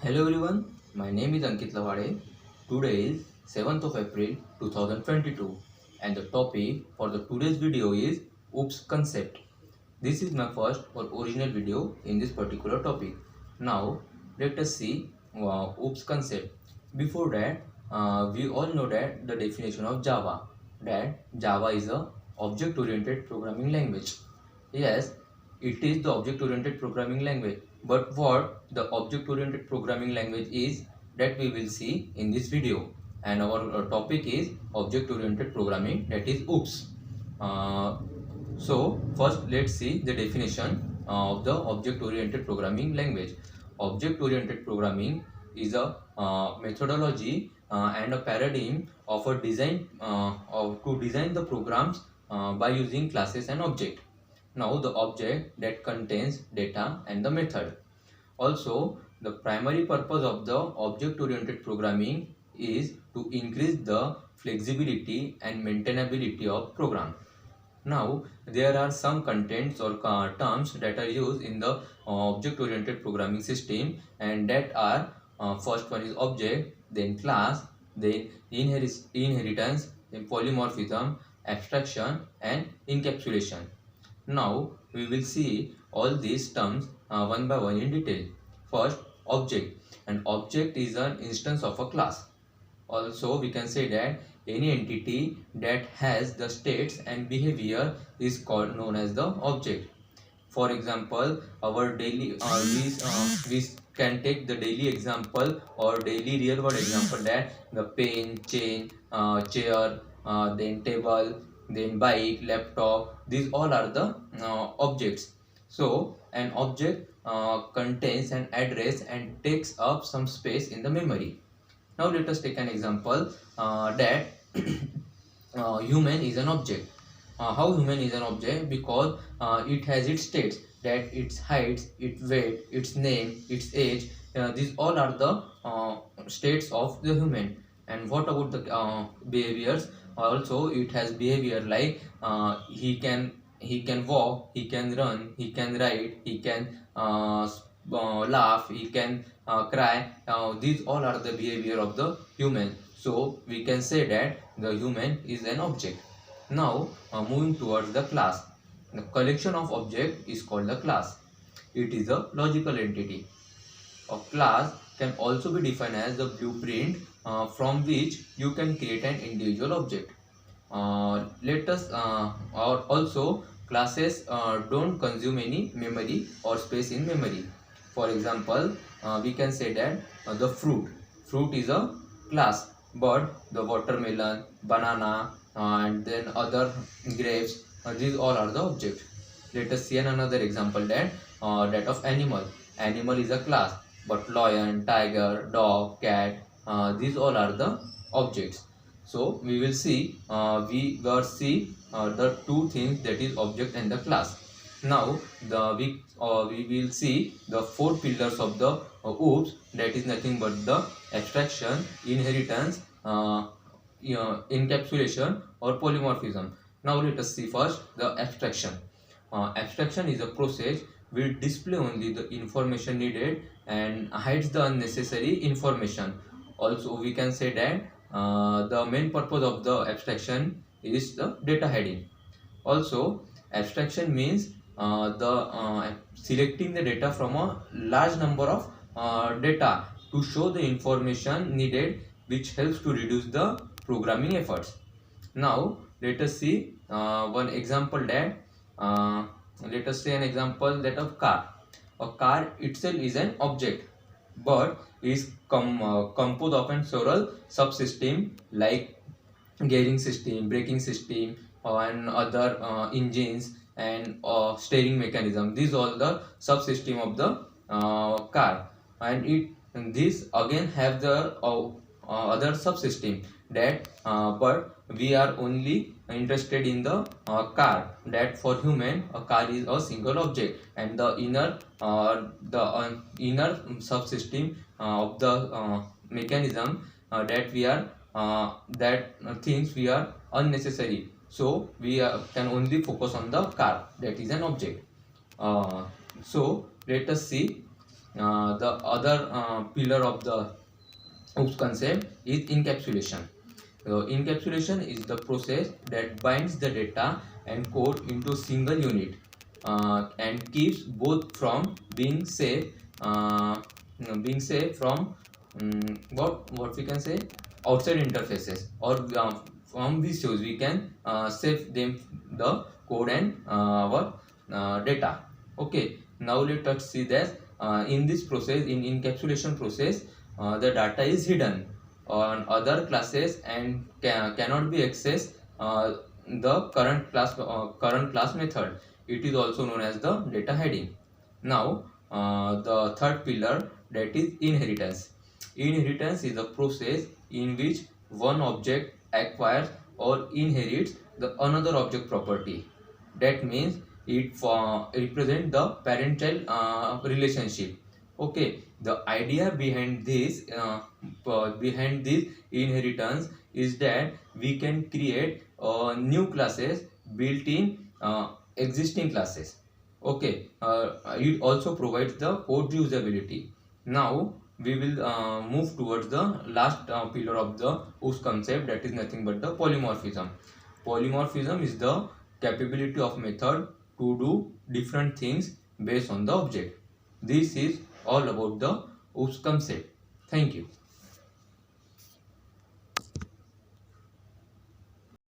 Hello everyone, my name is Ankit Lavade. Today is 7th of April 2022 and the topic for the today's video is OOPS concept. This is my first or original video in this particular topic. Now let us see OOPS concept. Before that, we all know that the definition of Java, that Java is a object oriented programming language. Yes, it is the object oriented programming language, but what the object oriented programming language is, that we will see in this video, and our topic is object oriented programming, that is OOPS. So first let's see the definition of the object oriented programming language. Object oriented programming is a methodology and a paradigm of a design to design the programs by using classes and object. Now the object that contains data and the method. Also, the primary purpose of the object oriented programming is to increase the flexibility and maintainability of program. Now there are some contents or terms that are used in the object oriented programming system, and that are first one is object, then class, then inheritance, then polymorphism, abstraction and encapsulation. Now we will see all these terms one by one in detail. First, object. An object is an instance of a class. Also, we can say that any entity that has the states and behavior is called known as the object. For example, our daily we can take the daily example or daily real world example, that the pen, chain, chair, then table, then bike, laptop, these all are the objects. So an object contains an address and takes up some space in the memory. Now let us take an example that human is an object. How human is an object? Because it has its states, that its height, its weight, its name, its age. These all are the states of the human. And what about the behaviors? Also, it has behavior like he can walk, he can run, he can ride, he can laugh, he can cry. These all are the behavior of the human. So we can say that the human is an object. Now moving towards the class. The collection of object is called the class. It is a logical entity. A class can also be defined as the blueprint from which you can create an individual object. Let us also classes don't consume any memory or space in memory. For example, we can say that the fruit is a class, but the watermelon, banana, and then other grapes, these all are the objects. Let us see another example, that of animal is a class, but lion, tiger, dog, cat, these all are the objects. So we will see the two things, that is object and the class. Now we will see the four pillars of the OOPS, that is nothing but the abstraction, inheritance, encapsulation or polymorphism. Now let us see first the abstraction. Abstraction is a process which display only the information needed and hides the unnecessary information. Also we can say that the main purpose of the abstraction is the data hiding. Also, abstraction means selecting the data from a large number of data to show the information needed, which helps to reduce the programming efforts. Now let us see one example, that let us say an example that of car. A car itself is an object, but is composed of several subsystems like gearing system, braking system, and other engines and steering mechanism. These all the subsystem of the car, and this again have the other subsystem, that but we are only interested in the car, that for human a car is a single object, and the inner subsystem of the mechanism, that we are things we are unnecessary, so we can only focus on the car, that is an object. So let us see The other pillar of the OOPS concept is encapsulation. Encapsulation is the process that binds the data and code into a single unit and keeps both from being safe from what we can say outside interfaces, or from these shows we can save them the code and our data. Okay, now let us see that in this process, in encapsulation process, the data is hidden on other classes and cannot be accessed the current class method. It is also known as the data hiding. Now the third pillar, that is inheritance. Inheritance is a process in which one object acquires or inherits the another object property. That means it represent the parent-child relationship. Okay, the idea behind this inheritance is that we can create new classes built in existing classes. Okay, it also provides the code reusability. Now we will move towards the last pillar of the OOPS concept, that is nothing but the polymorphism. Polymorphism is the capability of method to do different things based on the object. This is all about the OOPS concept. Thank you.